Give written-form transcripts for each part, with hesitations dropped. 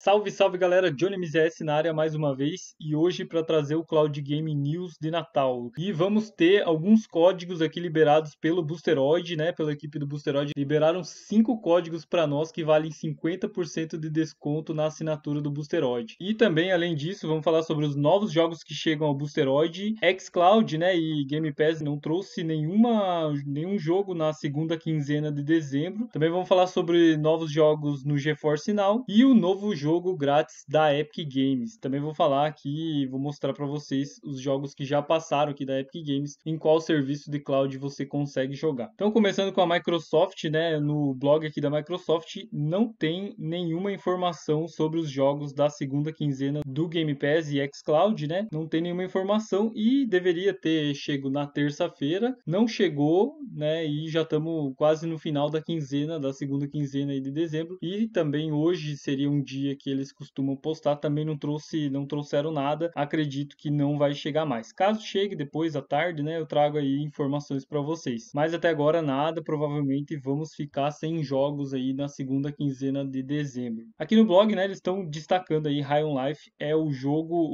Salve, salve galera, Johnny MZS na área mais uma vez e hoje para trazer o Cloud Game News de Natal. E vamos ter alguns códigos aqui liberados pelo Boosteroid, né, pela equipe do Boosteroid. Liberaram 5 códigos para nós que valem 50% de desconto na assinatura do Boosteroid. E também, além disso, vamos falar sobre os novos jogos que chegam ao Boosteroid. xCloud, né, e Game Pass não trouxe nenhum jogo na segunda quinzena de dezembro. Também vamos falar sobre novos jogos no GeForce Now e o novo jogo grátis da Epic Games. Também vou falar aqui, vou mostrar para vocês os jogos que já passaram aqui da Epic Games, em qual serviço de cloud você consegue jogar. Então, começando com a Microsoft, né, no blog aqui da Microsoft não tem nenhuma informação sobre os jogos da segunda quinzena do Game Pass e xCloud, né? Não tem nenhuma informação e deveria ter chego na terça-feira, não chegou, né? E já estamos quase no final da quinzena, da segunda quinzena aí de dezembro. E também hoje seria um dia que eles costumam postar, também não trouxeram nada. Acredito que não vai chegar mais. Caso chegue depois à tarde, né, eu trago aí informações para vocês. Mas até agora nada, provavelmente vamos ficar sem jogos aí na segunda quinzena de dezembro. Aqui no blog, né, eles estão destacando aí High on Life é o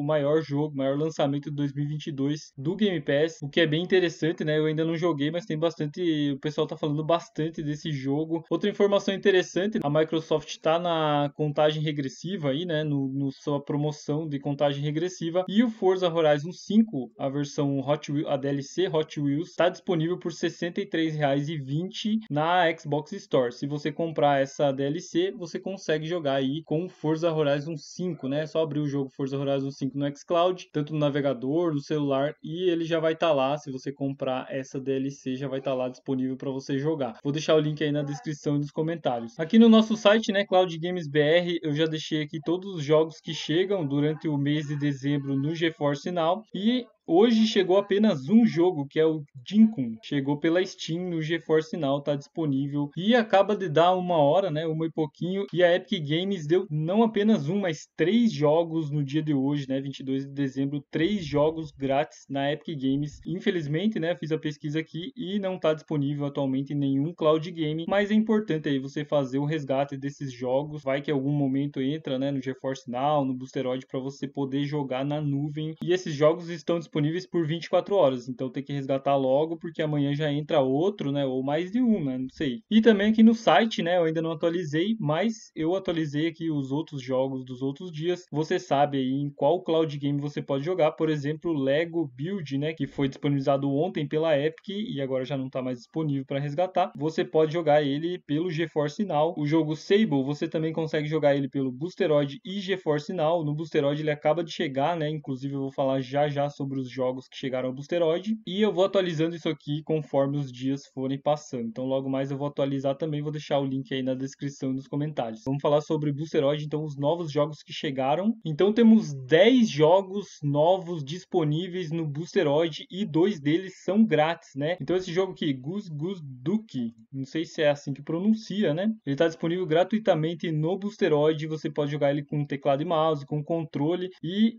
maior lançamento de 2022 do Game Pass, o que é bem interessante, né? Eu ainda não joguei, mas tem bastante, o pessoal tá falando bastante desse jogo. Outra informação interessante, a Microsoft está na contagem regressiva aí, né, no sua promoção de contagem regressiva, e o Forza Horizon 5, a versão Hot Wheels, a DLC Hot Wheels, está disponível por R$ 63,20 na Xbox Store. Se você comprar essa DLC, você consegue jogar aí com o Forza Horizon 5, né? É só abrir o jogo Forza Horizon 5 no xCloud, tanto no navegador, no celular, e ele já vai estar lá. Se você comprar essa DLC, já vai estar lá disponível para você jogar. Vou deixar o link aí na descrição e nos comentários. Aqui no nosso site, né, Cloud Games BR, eu já deixei aqui todos os jogos que chegam durante o mês de dezembro no GeForce Now e hoje chegou apenas um jogo, que é o Dinkum. Chegou pela Steam no GeForce Now, tá disponível. E acaba de dar uma hora, né? Uma e pouquinho. E a Epic Games deu não apenas um, mas 3 jogos no dia de hoje, né? 22 de dezembro. 3 jogos grátis na Epic Games. Infelizmente, né? Fiz a pesquisa aqui e não tá disponível atualmente em nenhum cloud game. Mas é importante aí você fazer o resgate desses jogos. Vai que em algum momento entra, né? No GeForce Now, no Boosteroid, para você poder jogar na nuvem. E esses jogos estão disponíveis por 24 horas, então tem que resgatar logo, porque amanhã já entra outro, né, ou mais de um, né, não sei. E também aqui no site, né, eu ainda não atualizei, mas eu atualizei aqui os outros jogos dos outros dias. Você sabe aí em qual cloud game você pode jogar, por exemplo, Lego Build, né, que foi disponibilizado ontem pela Epic e agora já não está mais disponível para resgatar. Você pode jogar ele pelo GeForce Now. O jogo Sable, você também consegue jogar ele pelo Boosteroid e GeForce Now. No Boosteroid ele acaba de chegar, né, inclusive eu vou falar já sobre os jogos que chegaram ao Boosteroid e eu vou atualizando isso aqui conforme os dias forem passando. Então logo mais eu vou atualizar também, vou deixar o link aí na descrição e nos comentários. Vamos falar sobre Boosteroid, então os novos jogos que chegaram. Então temos 10 jogos novos disponíveis no Boosteroid e 2 deles são grátis, né? Então esse jogo aqui, Goose Goose Duck, não sei se é assim que pronuncia, né? Ele está disponível gratuitamente no Boosteroid, você pode jogar ele com teclado e mouse, com controle e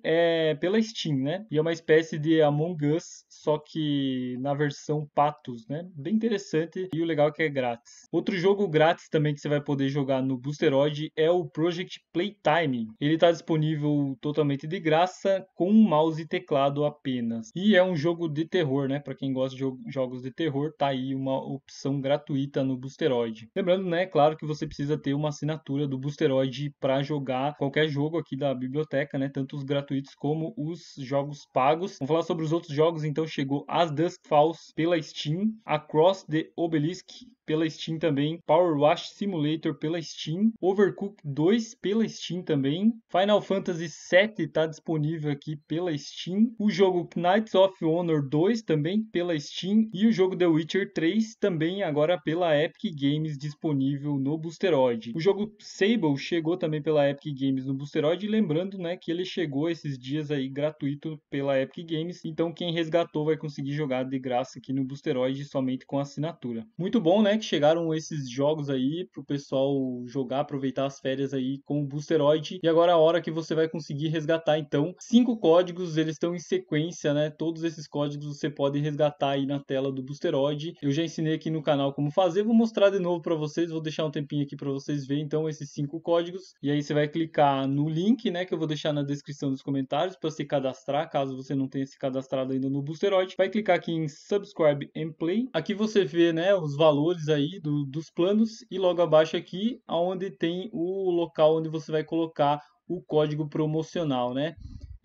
pela Steam, né? E é uma espécie de Among Us, só que na versão patos, né? Bem interessante e o legal é que é grátis. Outro jogo grátis também que você vai poder jogar no Boosteroid é o Project Playtime. Ele está disponível totalmente de graça com mouse e teclado apenas. E é um jogo de terror, né? Para quem gosta de jogos de terror, tá aí uma opção gratuita no Boosteroid. Lembrando, né, claro que você precisa ter uma assinatura do Boosteroid para jogar qualquer jogo aqui da biblioteca, né? Tanto os gratuitos como os jogos pagos. Vamos falar sobre os outros jogos, então chegou As Dusk Falls pela Steam, Across the Obelisk pela Steam também, Power Wash Simulator pela Steam, Overcooked 2 pela Steam também, Final Fantasy VII está disponível aqui pela Steam, o jogo Knights of Honor 2 também pela Steam e o jogo The Witcher 3 também agora pela Epic Games disponível no Boosteroid. O jogo Sable chegou também pela Epic Games no Boosteroid, lembrando, né, que ele chegou esses dias aí gratuito pela Epic Games. Então quem resgatou vai conseguir jogar de graça aqui no Boosteroid somente com assinatura. Muito bom, né, que chegaram esses jogos aí pro pessoal jogar, aproveitar as férias aí com o Boosteroid. E agora a hora que você vai conseguir resgatar, então, 5 códigos, eles estão em sequência, né? Todos esses códigos você pode resgatar aí na tela do Boosteroid. Eu já ensinei aqui no canal como fazer, vou mostrar de novo para vocês, vou deixar um tempinho aqui para vocês verem, então, esses 5 códigos. E aí você vai clicar no link, né, que eu vou deixar na descrição dos comentários para se cadastrar, caso você não tenha se cadastrado ainda no Boosteroid. Vai clicar aqui em Subscribe and Play. Aqui você vê, né, os valores aí dos planos e logo abaixo aqui, onde tem o local onde você vai colocar o código promocional, né?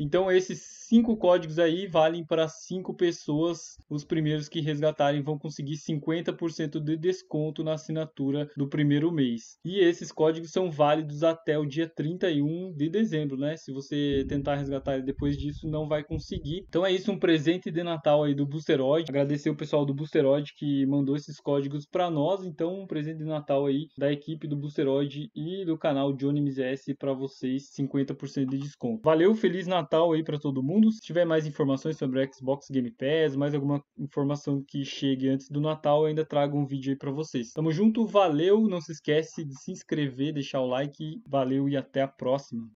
Então esses 5 códigos aí valem para 5 pessoas. Os primeiros que resgatarem vão conseguir 50% de desconto na assinatura do primeiro mês. E esses códigos são válidos até o dia 31 de dezembro, né? Se você tentar resgatar ele depois disso, não vai conseguir. Então é isso, um presente de Natal aí do Boosteroid. Agradecer o pessoal do Boosteroid que mandou esses códigos para nós. Então um presente de Natal aí da equipe do Boosteroid e do canal Johnny MZS para vocês, 50% de desconto. Valeu, Feliz Natal aí para todo mundo. Se tiver mais informações sobre o Xbox Game Pass, mais alguma informação que chegue antes do Natal, eu ainda trago um vídeo aí para vocês. Tamo junto, valeu, não se esquece de se inscrever, deixar o like, valeu e até a próxima.